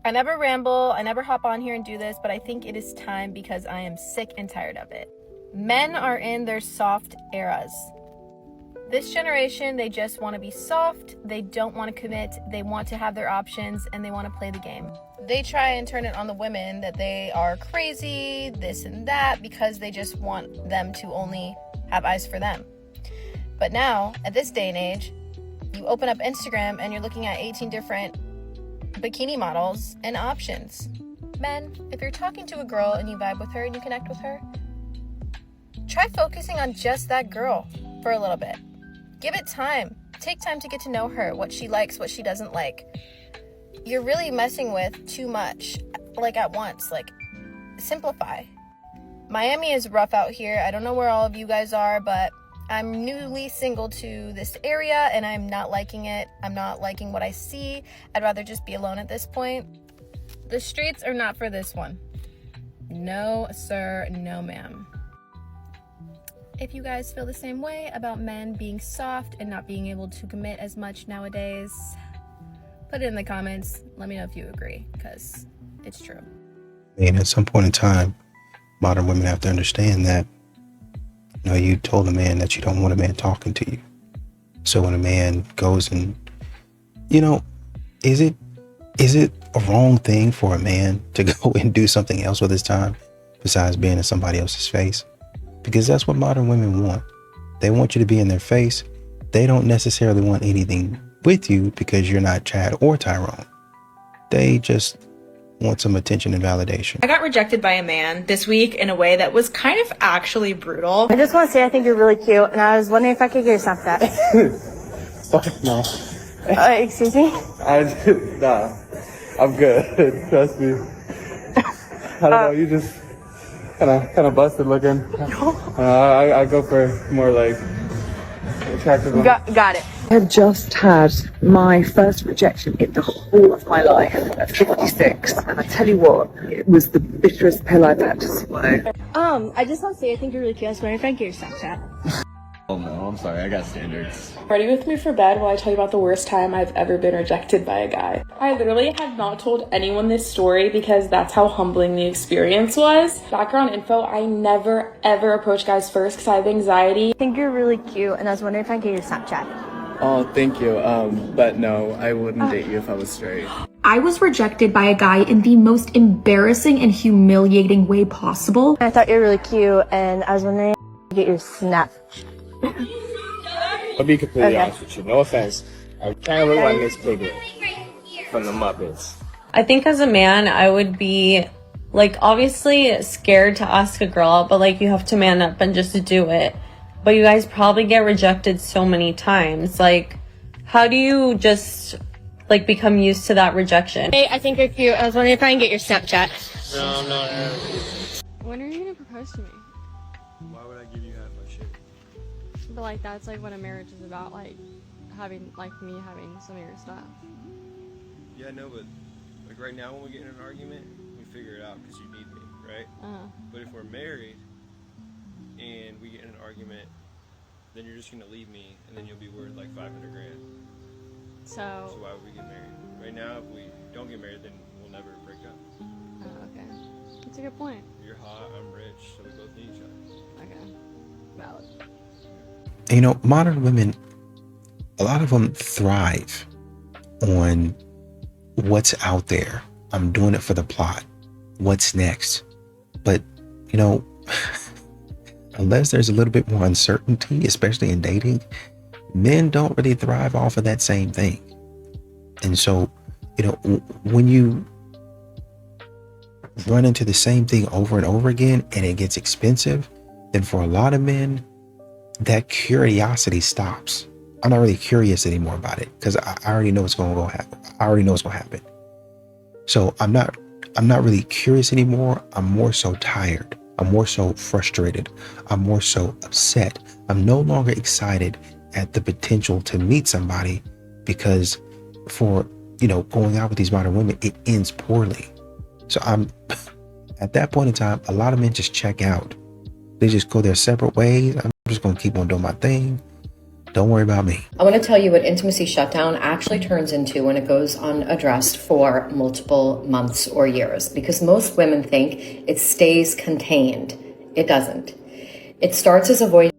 I never ramble, I never hop on here and do this, but I think it is time because I am sick and tired of it. Men are in their soft eras. This generation, they just want to be soft, they don't want to commit, they want to have their options, and they want to play the game. They try and turn it on the women that they are crazy, this and that, because they just want them to only have eyes for them. But now, at this day and age, you open up Instagram and you're looking at 18 different bikini models and options. Men, if you're talking to a girl and you vibe with her and you connect with her, try focusing on just that girl for a little bit. Give it time. Take time to get to know her, what she likes, what she doesn't like. You're really messing with too much, like at once. Like, simplify. Miami is rough out here. I don't know where all of you guys are, but I'm newly single to this area and I'm not liking it. I'm not liking what I see. I'd rather just be alone at this point. The streets are not for this one. No, sir, no, ma'am. If you guys feel the same way about men being soft and not being able to commit as much nowadays, put it in the comments. Let me know if you agree, because it's true. And at some point in time, modern women have to understand that, you know, you told a man that you don't want a man talking to you. So when a man goes and, you know, is it a wrong thing for a man to go and do something else with his time besides being in somebody else's face? Because that's what modern women want. They want you to be in their face. They don't necessarily want anything with you because you're not Chad or Tyrone. They just want some attention and validation. I got rejected by a man this week in a way that was kind of actually brutal. I just want to say I think you're really cute, and I was wondering if I could get your Snapchat. Fuck no. Excuse me? Nah, I'm good. Trust me. I don't know, you just kind of busted looking. I go for more like attractive ones. Got it. I have just had my first rejection in the whole of my life at 56, and I tell you what, it was the bitterest pill I've had to swallow. I just want to say I think you're really cute. I was wondering if I could get your Snapchat. Oh no, I'm sorry, I got standards. Party with me for bed while I tell you about the worst time I've ever been rejected by a guy. I literally have not told anyone this story because that's how humbling the experience was. Background info, I never ever approach guys first because I have anxiety. I think you're really cute, and I was wondering if I could get your Snapchat. Oh, thank you. But no, I wouldn't date you if I was straight. I was rejected by a guy in the most embarrassing and humiliating way possible. I thought you were really cute, and I was wondering if I could get your Snap. I'll be completely honest with you. No offense. I kind of look like Miss Piglet from the Muppets. I think as a man, I would be, like, obviously scared to ask a girl out, but, like, you have to man up and just do it. But you guys probably get rejected so many times. Like, how do you just, like, become used to that rejection? Hey, I think you're cute. I was wondering if I can get your Snapchat. No. When are you gonna propose to me? Why would I give you half my shit? But like that's like what a marriage is about, like having like me having some of your stuff. Yeah, no, but like right now when we get in an argument, we figure it out because you need me, right? But if we're married and we get in an argument, then you're just gonna leave me and then you'll be worth like 500 grand. So why would we get married? Right now, if we don't get married, then we'll never break up. Oh, okay. That's a good point. You're hot, I'm rich, so we both need each other. Okay. Valid. You know, modern women, a lot of them thrive on what's out there. I'm doing it for the plot. What's next? But, you know, unless there's a little bit more uncertainty, especially in dating, men don't really thrive off of that same thing. And so, you know, when you run into the same thing over and over again and it gets expensive, then for a lot of men, that curiosity stops. I'm not really curious anymore about it because I already know what's going to happen. I already know what's going to happen. So I'm not really curious anymore. I'm more so tired. I'm more so frustrated. I'm more so upset. I'm no longer excited at the potential to meet somebody because for, you know, going out with these modern women, it ends poorly. So I'm at that point in time, a lot of men just check out. They just go their separate ways. I'm just going to keep on doing my thing. Don't worry about me. I want to tell you what intimacy shutdown actually turns into when it goes unaddressed for multiple months or years, because most women think it stays contained. It doesn't. It starts as avoidance.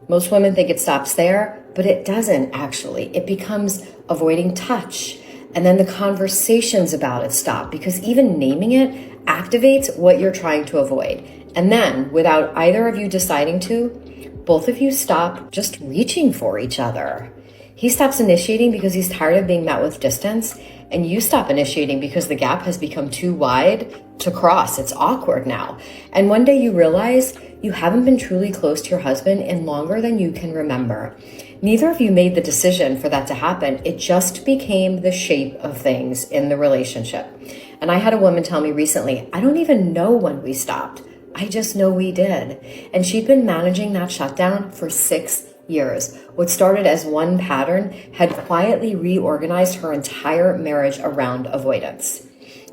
Most women think it stops there, but it doesn't actually. It becomes avoiding touch. And then the conversations about it stop, because even naming it activates what you're trying to avoid. And then, without either of you deciding to, both of you stop just reaching for each other. He stops initiating because he's tired of being met with distance, and you stop initiating because the gap has become too wide to cross. It's awkward now. And one day you realize you haven't been truly close to your husband in longer than you can remember. Neither of you made the decision for that to happen. It just became the shape of things in the relationship. And I had a woman tell me recently, I don't even know when we stopped. I just know we did. And she'd been managing that shutdown for 6 years. What started as one pattern had quietly reorganized her entire marriage around avoidance.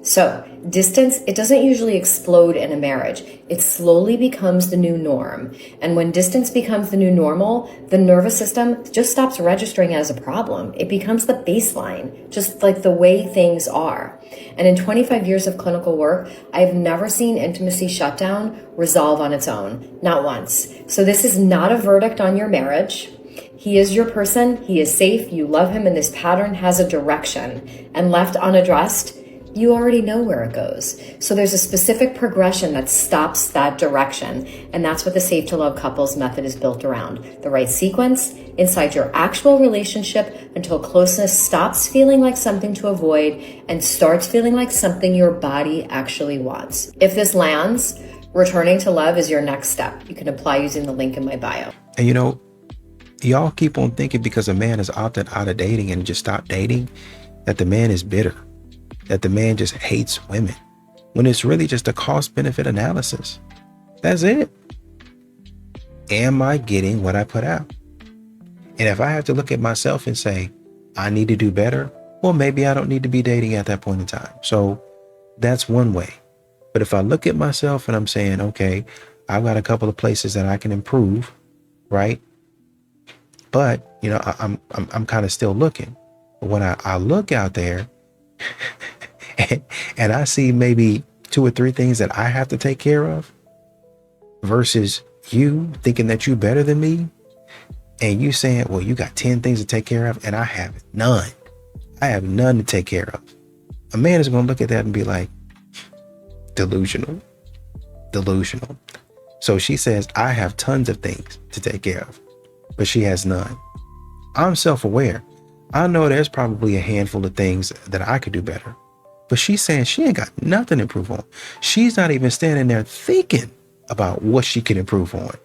So, distance, it doesn't usually explode in a marriage. It slowly becomes the new norm. And when distance becomes the new normal, the nervous system just stops registering as a problem. It becomes the baseline, just like the way things are. And in 25 years of clinical work, I've never seen intimacy shutdown resolve on its own. Not once. So this is not a verdict on your marriage. He is your person. He is safe. You love him. And this pattern has a direction. And left unaddressed, you already know where it goes. So there's a specific progression that stops that direction. And that's what the Safe to Love Couples method is built around. The right sequence inside your actual relationship until closeness stops feeling like something to avoid and starts feeling like something your body actually wants. If this lands, returning to love is your next step. You can apply using the link in my bio. And you know, y'all keep on thinking because a man is opted out of dating and just stopped dating, that the man is bitter, that the man just hates women, when it's really just a cost-benefit analysis. That's it. Am I getting what I put out? And if I have to look at myself and say, I need to do better, well, maybe I don't need to be dating at that point in time. So that's one way. But if I look at myself and I'm saying, okay, I've got a couple of places that I can improve, right? But, you know, I'm kind of still looking. But when I look out there and I see maybe 2 or 3 things that I have to take care of versus you thinking that you're better than me, and you saying, well, you got 10 things to take care of and I have none. I have none to take care of. A man is going to look at that and be like, delusional. So she says, I have tons of things to take care of, but she has none. I'm self-aware. I know there's probably a handful of things that I could do better, but she's saying she ain't got nothing to improve on. She's not even standing there thinking about what she can improve on.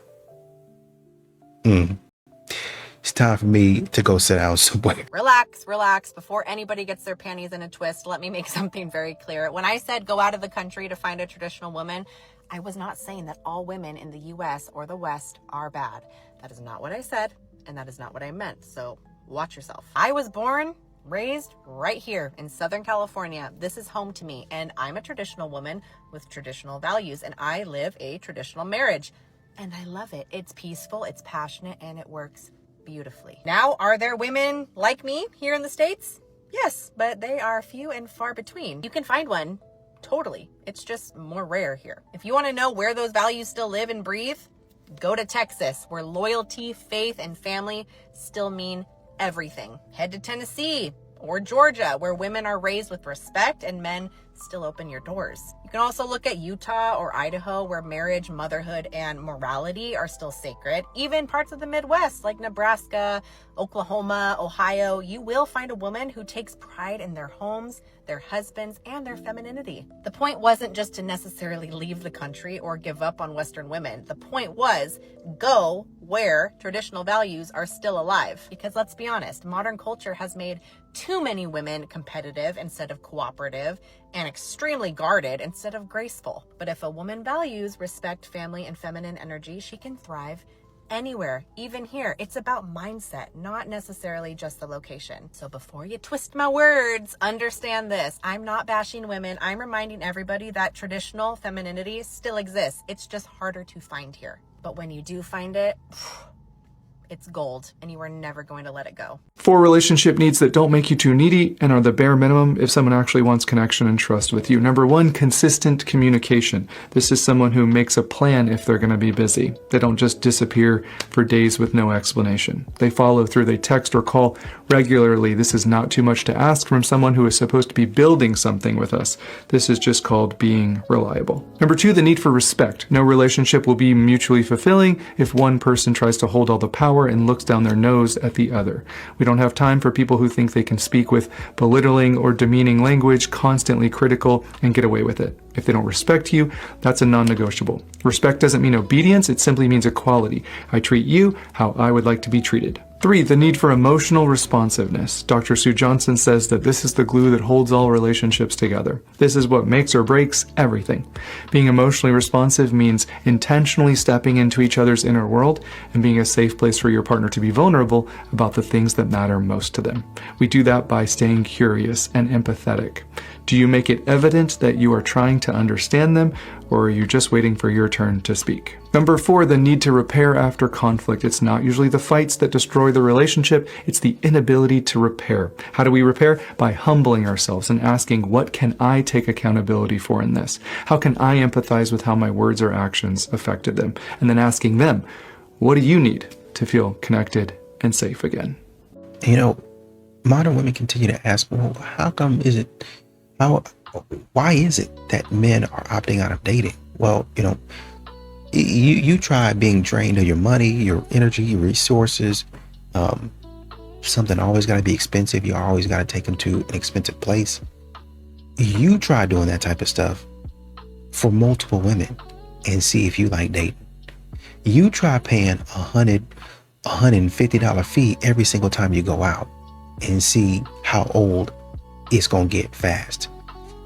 It's time for me to go sit down somewhere. Relax. Before anybody gets their panties in a twist, let me make something very clear. When I said go out of the country to find a traditional woman, I was not saying that all women in the US or the West are bad. That is not what I said, and that is not what I meant. So watch yourself. I was born, raised right here in Southern California. This is home to me, and I'm a traditional woman with traditional values, and I live a traditional marriage, and I love it. It's peaceful, it's passionate, and it works beautifully. Now, are there women like me here in the States? Yes, but they are few and far between. You can find one, totally. It's just more rare here. If you want to know where those values still live and breathe, go to Texas, where loyalty, faith, and family still mean everything. Head to Tennessee or Georgia, where women are raised with respect and men still open your doors. You can also look at Utah or Idaho, where marriage, motherhood, and morality are still sacred. Even parts of the Midwest, like Nebraska, Oklahoma, Ohio, you will find a woman who takes pride in their homes, their husbands, and their femininity. The point wasn't just to necessarily leave the country or give up on Western women. The point was go where traditional values are still alive. Because let's be honest, modern culture has made too many women competitive instead of cooperative, and extremely guarded instead of graceful. But if a woman values respect, family, and feminine energy, she can thrive anywhere, even here. It's about mindset, not necessarily just the location. So before you twist my words, understand this. I'm not bashing women. I'm reminding everybody that traditional femininity still exists. It's just harder to find here. But when you do find it, It's gold, and you are never going to let it go. 4 relationship needs that don't make you too needy and are the bare minimum if someone actually wants connection and trust with you. Number 1, consistent communication. This is someone who makes a plan if they're going to be busy. They don't just disappear for days with no explanation. They follow through. They text or call regularly. This is not too much to ask from someone who is supposed to be building something with us. This is just called being reliable. Number 2, the need for respect. No relationship will be mutually fulfilling if one person tries to hold all the power and looks down their nose at the other. We don't have time for people who think they can speak with belittling or demeaning language, constantly critical, and get away with it. If they don't respect you, that's a non-negotiable. Respect doesn't mean obedience, it simply means equality. I treat you how I would like to be treated. 3, the need for emotional responsiveness. Dr. Sue Johnson says that this is the glue that holds all relationships together. This is what makes or breaks everything. Being emotionally responsive means intentionally stepping into each other's inner world and being a safe place for your partner to be vulnerable about the things that matter most to them. We do that by staying curious and empathetic. Do you make it evident that you are trying to understand them, or are you just waiting for your turn to speak? Number 4, the need to repair after conflict. It's not usually the fights that destroy the relationship, it's the inability to repair. How do we repair? By humbling ourselves and asking, what can I take accountability for in this? How can I empathize with how my words or actions affected them? And then asking them, what do you need to feel connected and safe again? You know, modern women continue to ask, well, why is it that men are opting out of dating? Well, you know, you try being drained of your money, your energy, your resources. Something always got to be expensive. You always got to take them to an expensive place. You try doing that type of stuff for multiple women and see if you like dating. You try paying $150 fee every single time you go out and see how old it's gonna get fast.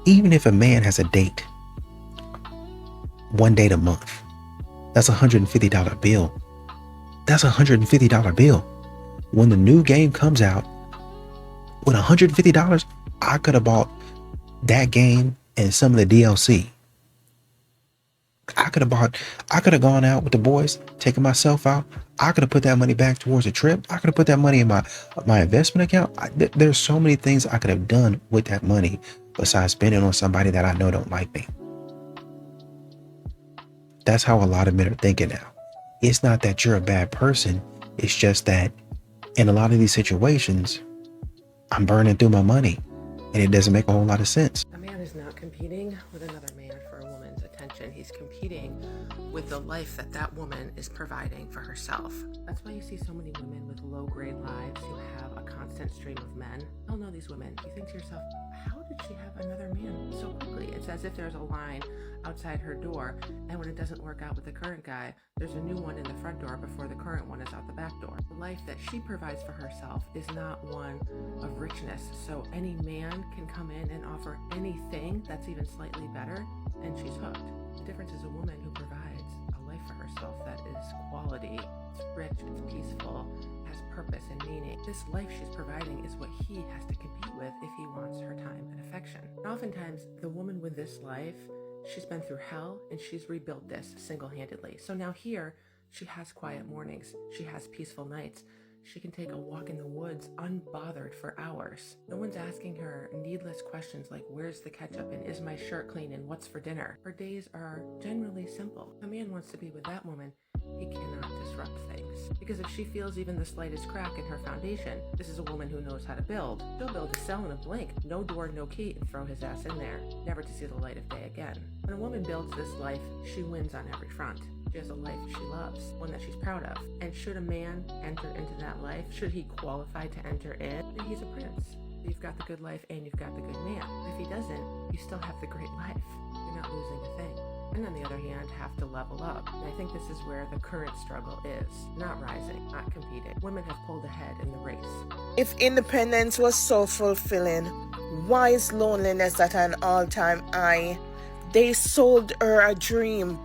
Even if a man has a date, one date a month, that's $150 bill. That's $150 bill. When the new game comes out, with $150, I could have bought that game and some of the DLC. I could have gone out with the boys, taken myself out. I could have put that money back towards a trip. I could have put that money in my investment account. There's so many things I could have done with that money besides spending on somebody that I know don't like me. That's how a lot of men are thinking now. It's not that you're a bad person. It's just that in a lot of these situations, I'm burning through my money and it doesn't make a whole lot of sense. A man is not competing with another man for a woman's attention. He's competing with the life that woman is providing for herself. That's why you see so many women with low-grade lives who have a constant stream of men. Oh no, these women. You think to yourself, how did she have another man so quickly? It's as if there's a line outside her door, and when it doesn't work out with the current guy, there's a new one in the front door before the current one is out the back door. The life that she provides for herself is not one of richness, so any man can come in and offer anything that's even slightly better, and she's hooked. The difference is a woman who provides a life for herself that is quality, it's rich, it's peaceful, has purpose and meaning. This life she's providing is what he has to compete with if he wants her time and affection. And oftentimes, the woman with this life, she's been through hell and she's rebuilt this single-handedly. So now here, she has quiet mornings. She has peaceful nights. She can take a walk in the woods unbothered for hours. No one's asking her needless questions like, where's the ketchup and is my shirt clean and what's for dinner? Her days are generally simple. If a man wants to be with that woman, he cannot disrupt things. Because if she feels even the slightest crack in her foundation, this is a woman who knows how to build. She'll build a cell in a blink, no door, no key, and throw his ass in there, never to see the light of day again. When a woman builds this life, she wins on every front. She has a life she loves, one that she's proud of. And should a man enter into that life, should he qualify to enter in, then he's a prince. You've got the good life and you've got the good man. If he doesn't, you still have the great life. You're not losing a thing. And on the other hand, have to level up. And I think this is where the current struggle is. Not rising, not competing. Women have pulled ahead in the race. If independence was so fulfilling, why is loneliness at an all-time high? They sold her a dream.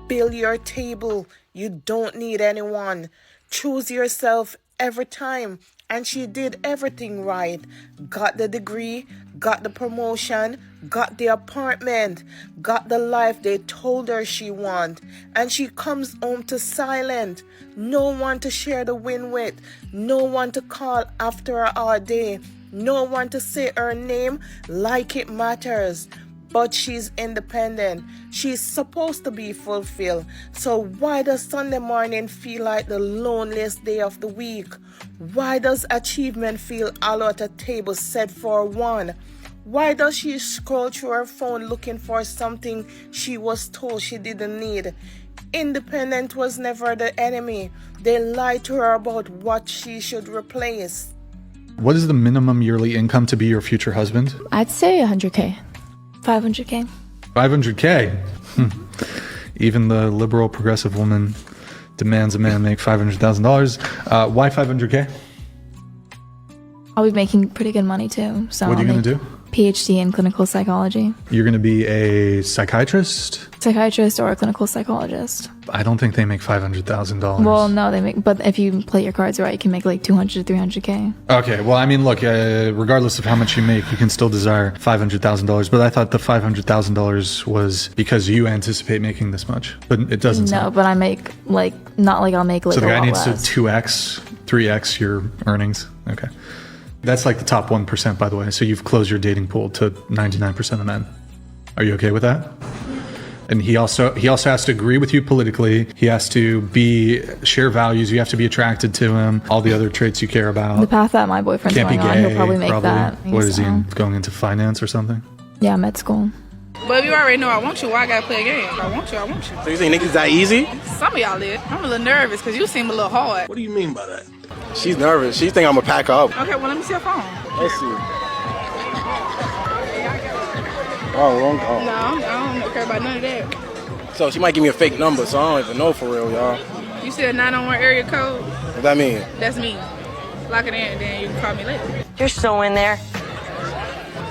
Build your table. You don't need anyone. Choose yourself every time. And she did everything right. Got the degree, got the promotion, got the apartment, got the life they told her she want, and she comes home to silent. No one to share the win with, no one to call after her all day, no one to say her name like it matters. But she's independent. She's supposed to be fulfilled. So why does Sunday morning feel like the loneliest day of the week? Why does achievement feel hollow at a table set for one? Why does she scroll through her phone looking for something she was told she didn't need? Independent was never the enemy. They lied to her about what she should replace. What is the minimum yearly income to be your future husband? I'd say 100K. 500K. 500K. Even the liberal progressive woman demands a man make $500,000. Why 500K? I'll be making pretty good money too. So what are you going to do? PhD in clinical psychology. You're going to be a psychiatrist? Psychiatrist or a clinical psychologist. I don't think they make $500,000. Well, no, they make, but if you play your cards right, you can make like 200 to 300K. Okay, well, I mean, look, regardless of how much you make, you can still desire $500,000. But I thought the $500,000 was because you anticipate making this much. But it doesn't No, sound. but I make like, not like I'll make like So the a guy lot needs less. to 2x, 3x your earnings. Okay. That's like the top 1%, by the way. So you've closed your dating pool to 99% of men. Are you okay with that? And he also has to agree with you politically. He has to share values. You have to be attracted to him. All the other traits you care about. The path that my boyfriend's Can't be going gay. on, he'll probably make that. What is he So, going into finance or something? yeah, med school. But if you already know I want you, why I gotta play a game? I want you, I want you. So you think niggas that easy? Some of y'all did. I'm a little nervous because you seem a little hard. What do you mean by that? She's nervous. She think I'm gonna pack her up. Okay, well let me see your phone. Let's see. Oh, wrong call. No, I don't care about none of that. So she might give me a fake number, so I don't even know for real, y'all. You said 901 area code? What that mean? That's me. Lock it in and then you can call me later. You're so in there.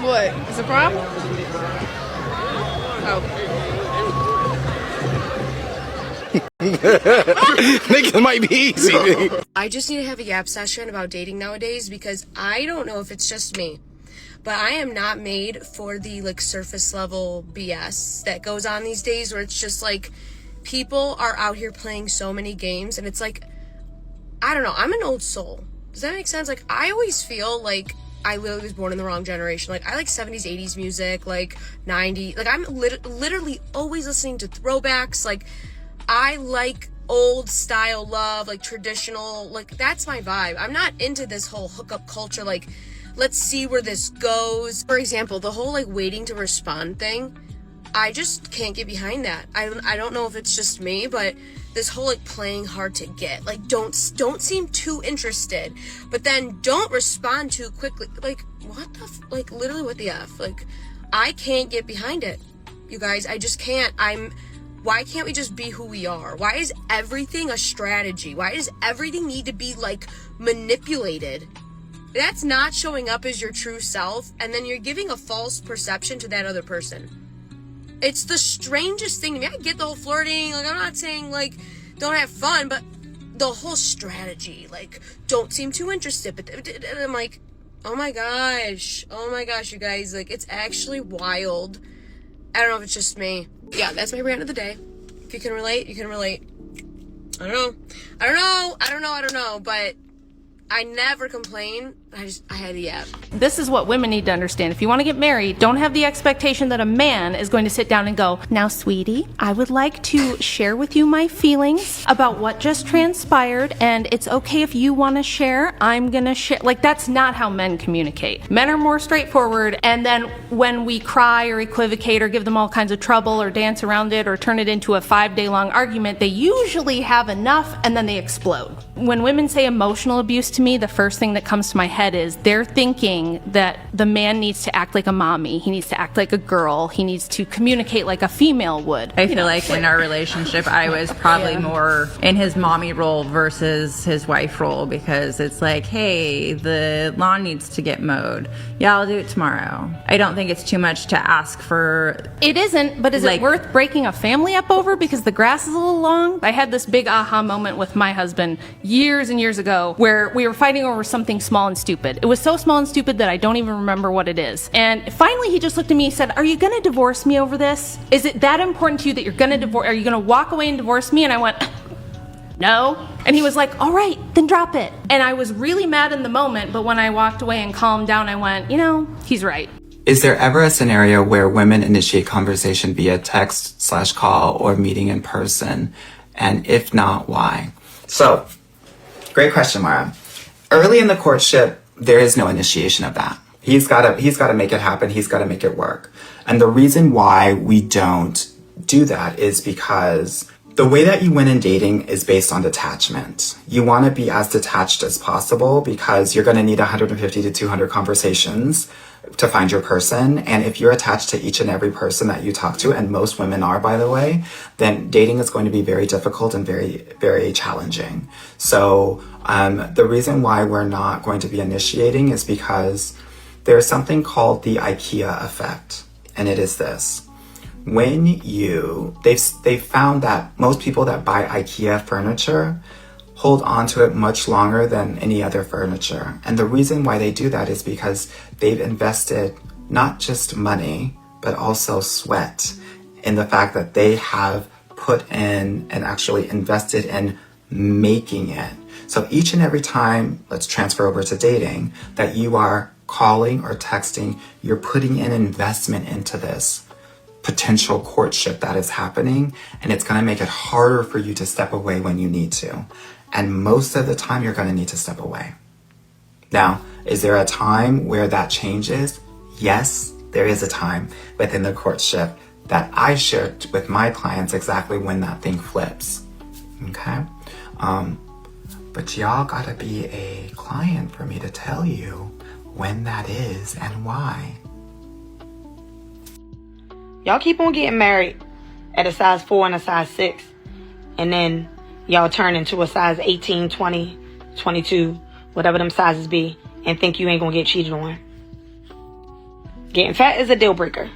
What? It's a problem? Oh. Niggas might be easy. I just need to have a yap session about dating nowadays because I don't know if it's just me, but I am not made for the like surface level BS that goes on these days where it's just like people are out here playing so many games and it's like, I don't know, I'm an old soul. Does that make sense? Like I always feel like I literally was born in the wrong generation. Like I like 70s, 80s music, like 90s. Like I'm literally always listening to throwbacks. Like I like old style love, like traditional, like that's my vibe. I'm not into this whole hookup culture, like let's see where this goes. For example, the whole like waiting to respond thing, I just can't get behind that. I don't know if it's just me, but this whole like playing hard to get, like don't seem too interested, but then don't respond too quickly. Like what the like literally what the F? Like I can't get behind it. You guys, I just can't. Why can't we just be who we are? Why is everything a strategy? Why does everything need to be like manipulated? That's not showing up as your true self, and then you're giving a false perception to that other person. It's the strangest thing to me. I get the whole flirting, like I'm not saying like don't have fun, but the whole strategy, like don't seem too interested. But I'm like, oh my gosh, you guys, like it's actually wild. I don't know if it's just me. Yeah, that's my rant of the day. If you can relate, you can relate. I don't know, but I never complain. I had a yap. This is what women need to understand. If you want to get married, don't have the expectation that a man is going to sit down and go, now, sweetie, I would like to share with you my feelings about what just transpired, and it's okay if you want to share. I'm going to share. Like, that's not how men communicate. Men are more straightforward, and then when we cry or equivocate or give them all kinds of trouble or dance around it or turn it into a 5-day-long argument, they usually have enough, and then they explode. When women say emotional abuse to me, the first thing that comes to my head is they're thinking that the man needs to act like a mommy, he needs to act like a girl, he needs to communicate like a female would. I feel like in our relationship I was probably more in his mommy role versus his wife role, because it's like, hey, the lawn needs to get mowed. Yeah, I'll do it tomorrow. I don't think it's too much to ask for. It isn't, but is it worth breaking a family up over because the grass is a little long? I had this big aha moment with my husband years and years ago where we were fighting over something small and stupid. stupid. It was so small and stupid that I don't even remember what it is. And finally, he just looked at me and said, "Are you gonna divorce me over this? Is it that important to you that you're gonna divorce? Are you gonna walk away and divorce me?" And I went, "No." And he was like, "All right, then drop it." And I was really mad in the moment, but when I walked away and calmed down, I went, he's right. Is there ever a scenario where women initiate conversation via text/call or meeting in person? And if not, why? So, great question, Mara. Early in the courtship, there is no initiation of that. He's got to make it happen. He's got to make it work. And the reason why we don't do that is because the way that you win in dating is based on detachment. You want to be as detached as possible because you're going to need 150 to 200 conversations to find your person. And if you're attached to each and every person that you talk to, and most women are, by the way, then dating is going to be very difficult and very, very challenging. So the reason why we're not going to be initiating is because there's something called the IKEA effect. And it is this. When they've found that most people that buy IKEA furniture hold on to it much longer than any other furniture. And the reason why they do that is because they've invested not just money, but also sweat in the fact that they have put in and actually invested in making it. So each and every time, let's transfer over to dating, that you are calling or texting, you're putting an investment into this potential courtship that is happening, and it's going to make it harder for you to step away when you need to. And most of the time, you're going to need to step away. Now, is there a time where that changes? Yes, there is a time within the courtship that I share with my clients exactly when that thing flips. Okay? But y'all got to be a client for me to tell you when that is and why. Y'all keep on getting married at a size 4 and a size 6. And then y'all turn into a size 18, 20, 22, whatever them sizes be, and think you ain't gonna get cheated on. Getting fat is a deal breaker,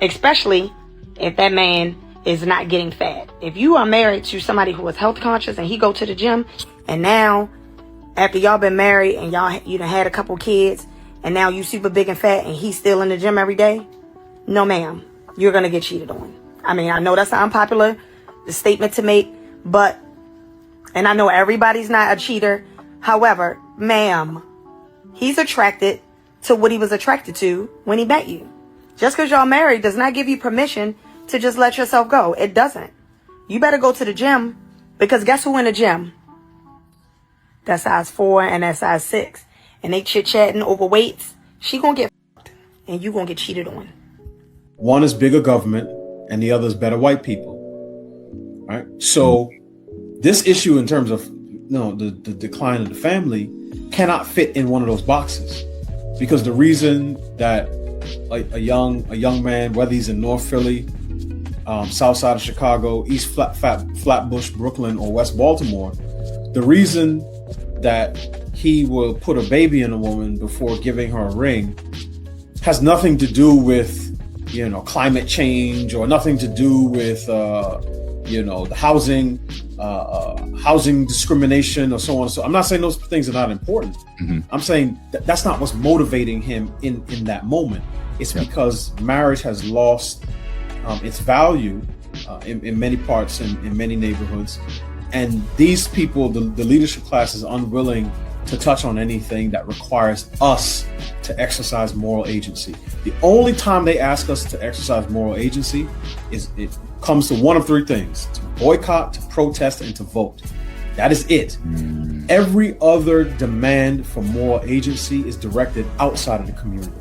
especially if that man is not getting fat. If you are married to somebody who is health conscious and he go to the gym, and now after y'all been married and you done had a couple kids, and now you super big and fat and he's still in the gym every day, no ma'am, you're gonna get cheated on. I mean, I know that's an unpopular statement to make, but, and I know everybody's not a cheater. However, ma'am, he's attracted to what he was attracted to when he met you. Just because y'all married does not give you permission to just let yourself go. It doesn't. You better go to the gym, because guess who in the gym? That size 4 and that size 6. And they chit-chatting over weights. She gonna get f***ed and you gonna get cheated on. One is bigger government and the other is better white people. Right? So this issue in terms of the decline of the family cannot fit in one of those boxes, because the reason that a young man, whether he's in North Philly, South Side of Chicago, East Flatbush, Brooklyn, or West Baltimore, the reason that he will put a baby in a woman before giving her a ring has nothing to do with climate change, or nothing to do with the housing discrimination, or so on. So I'm not saying those things are not important. Mm-hmm. I'm saying that's not what's motivating him in that moment. It's because marriage has lost its value in many parts, in many neighborhoods. And these people, the leadership class, is unwilling to touch on anything that requires us to exercise moral agency. The only time they ask us to exercise moral agency is it comes to one of three things: to boycott, to protest, and to vote. That is it. Every other demand for moral agency is directed outside of the community.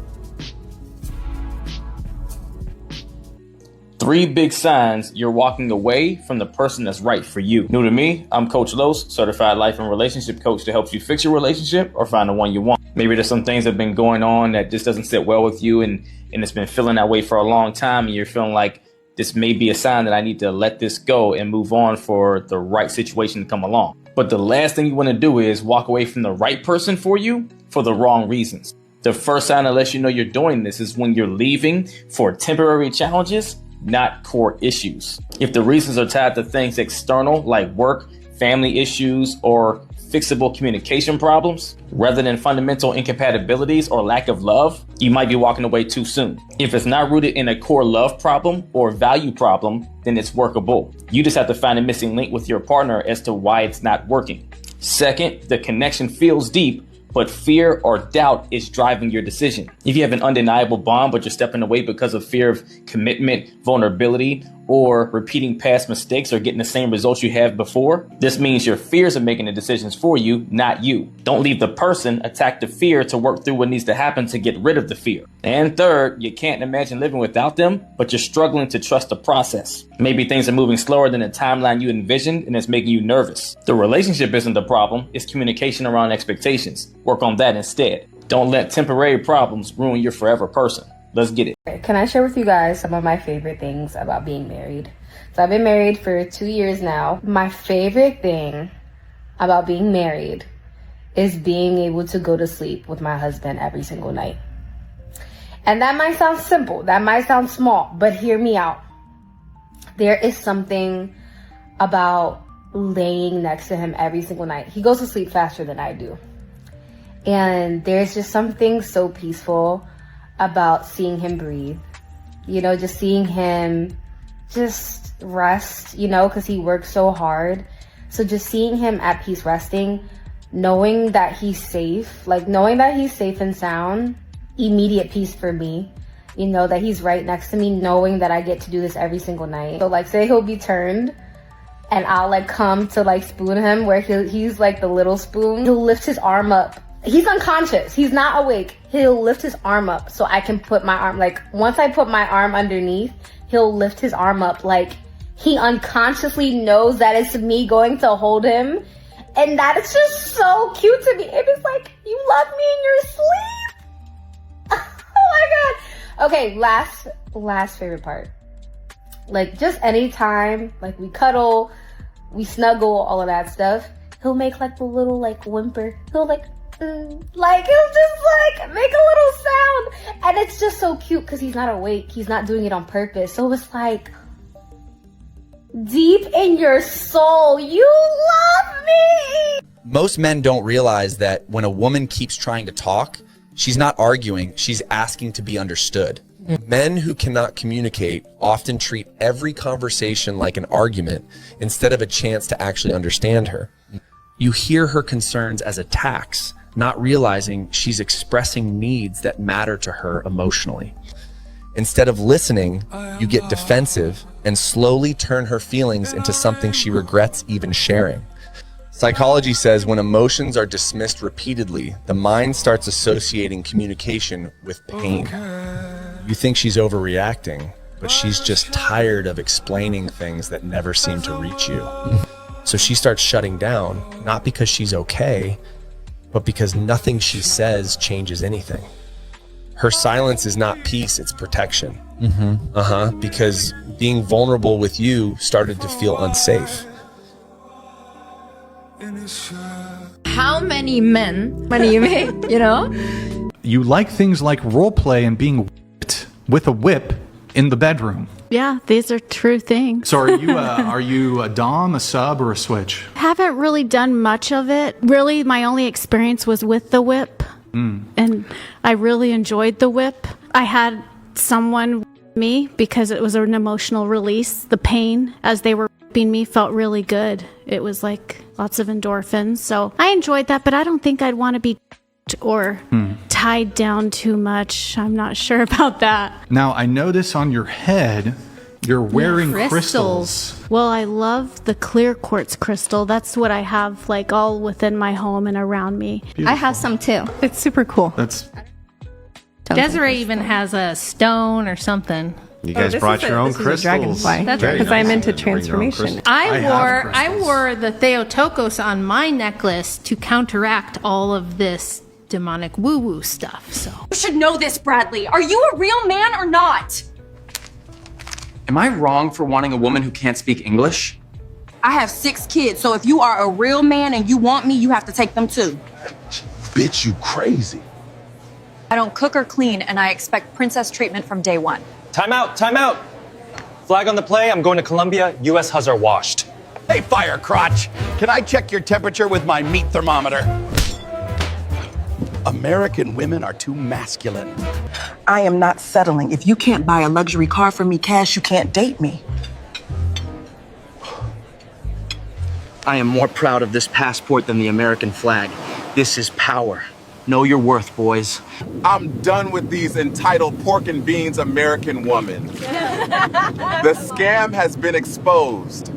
3 big signs you're walking away from the person that's right for you. New to me, I'm Coach Los, certified life and relationship coach to help you fix your relationship or find the one you want. Maybe there's some things that have been going on that just doesn't sit well with you, and it's been feeling that way for a long time, and you're feeling like this may be a sign that I need to let this go and move on for the right situation to come along. But the last thing you want to do is walk away from the right person for you for the wrong reasons. The first sign that lets you know you're doing this is when you're leaving for temporary challenges, not core issues. If the reasons are tied to things external like work, family issues, or fixable communication problems rather than fundamental incompatibilities or lack of love, you might be walking away too soon. If it's not rooted in a core love problem or value problem, then it's workable. You just have to find a missing link with your partner as to why it's not working. Second, the connection feels deep, but fear or doubt is driving your decision. If you have an undeniable bond, but you're stepping away because of fear of commitment, vulnerability, or repeating past mistakes or getting the same results you have before, this means your fears are making the decisions for you, not you. Don't leave the person, attack the fear to work through what needs to happen to get rid of the fear. And third, you can't imagine living without them, but you're struggling to trust the process. Maybe things are moving slower than the timeline you envisioned and it's making you nervous. The relationship isn't the problem, it's communication around expectations. Work on that instead. Don't let temporary problems ruin your forever person. Let's get it. Can I share with you guys some of my favorite things about being married? So I've been married for 2 years now. My favorite thing about being married is being able to go to sleep with my husband every single night. And that might sound simple, that might sound small, but hear me out. There is something about laying next to him every single night. He goes to sleep faster than I do. And there's just something so peaceful about seeing him breathe, just seeing him just rest, because he works so hard. So just seeing him at peace resting, knowing that he's safe, knowing that he's safe and sound, immediate peace for me, that he's right next to me, knowing that I get to do this every single night. So say he'll be turned and I'll come to spoon him where he's the little spoon. He'll lift his arm up. He's unconscious. He's not awake. He'll lift his arm up so I can put my arm, once I put my arm underneath, he'll lift his arm up he unconsciously knows that it's me going to hold him. And that is just so cute to me. It is you love me in your sleep. Oh my God. Okay, last favorite part. Just anytime, we cuddle, we snuggle, all of that stuff, he'll make the little whimper. He'll he'll just make a little sound, and it's just so cute because he's not awake, he's not doing it on purpose. So it's deep in your soul, you love me. Most men don't realize that when a woman keeps trying to talk, she's not arguing, she's asking to be understood. Men who cannot communicate often treat every conversation like an argument instead of a chance to actually understand her. You hear her concerns as attacks, not realizing she's expressing needs that matter to her emotionally. Instead of listening, you get defensive and slowly turn her feelings into something she regrets even sharing. Psychology says when emotions are dismissed repeatedly, the mind starts associating communication with pain. You think she's overreacting, but she's just tired of explaining things that never seem to reach you. So she starts shutting down, not because she's okay, but because nothing she says changes anything. Her silence is not peace, it's protection. Because being vulnerable with you started to feel unsafe. How many men, money you make, You like things like role play and being whipped with a whip in the bedroom. Yeah, these are true things. So are you a dom, a sub, or a switch? Haven't really done much of it. Really, my only experience was with the whip. And I really enjoyed the whip. I had someone whip me because it was an emotional release. The pain as they were whipping me felt really good. It was lots of endorphins. So I enjoyed that, but I don't think I'd want to be or tied down too much. I'm not sure about that. Now, I notice on your head, you're wearing crystals. Well, I love the clear quartz crystal. That's what I have all within my home and around me. Beautiful. I have some too. It's super cool. Desiree even has a stone or something. You guys brought your own crystals. Dragonfly. That's because nice. I'm into transformation. I wore the Theotokos on my necklace to counteract all of this demonic woo-woo stuff. So you should know this, Bradley. Are you a real man or not? Am I wrong for wanting a woman who can't speak English? I have 6 kids, so if you are a real man and you want me, you have to take them too. Bitch, you crazy. I don't cook or clean, and I expect princess treatment from day one. Time out, time out. Flag on the play, I'm going to Colombia. U.S. Huzz are washed. Hey, fire crotch, can I check your temperature with my meat thermometer? American women are too masculine. I am not settling. If you can't buy a luxury car for me cash, you can't date me. I am more proud of this passport than the American flag. This is power. Know your worth, boys. I'm done with these entitled pork and beans American women. The scam has been exposed.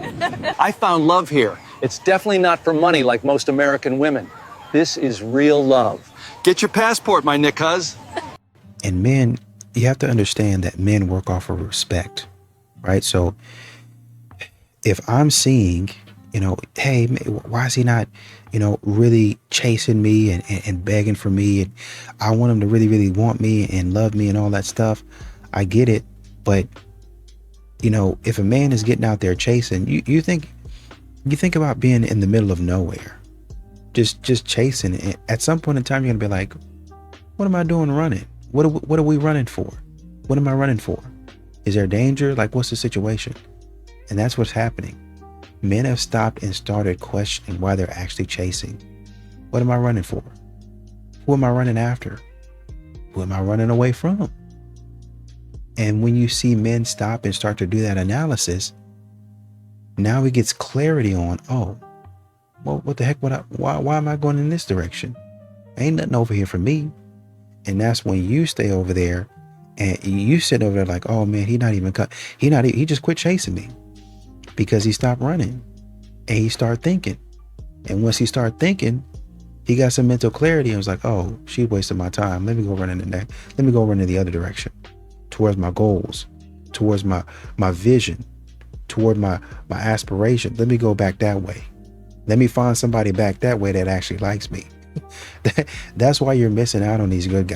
I found love here. It's definitely not for money like most American women. This is real love. Get your passport, my Nick Huz. And men, you have to understand that men work off of respect, right? So if I'm seeing, hey, why is he not, really chasing me and begging for me? And I want him to really, really want me and love me and all that stuff. I get it. But, if a man is getting out there chasing, you think about being in the middle of nowhere, just chasing. And at some point in time, you're going to be like, what am I doing running? What are we running for? What am I running for? Is there danger? Like, what's the situation? And that's what's happening. Men have stopped and started questioning why they're actually chasing. What am I running for? Who am I running after? Who am I running away from? And when you see men stop and start to do that analysis, now it gets clarity on, oh, well, what the heck? Why am I going in this direction? Ain't nothing over here for me. And that's when you stay over there and you sit over there like, oh man, he just quit chasing me because he stopped running and he started thinking. And once he started thinking, he got some mental clarity and was like, oh, she wasted my time. Let me go run in the other direction, towards my goals, towards my vision, toward my aspiration. Let me go back that way. Let me find somebody back that way that actually likes me. That's why you're missing out on these good guys.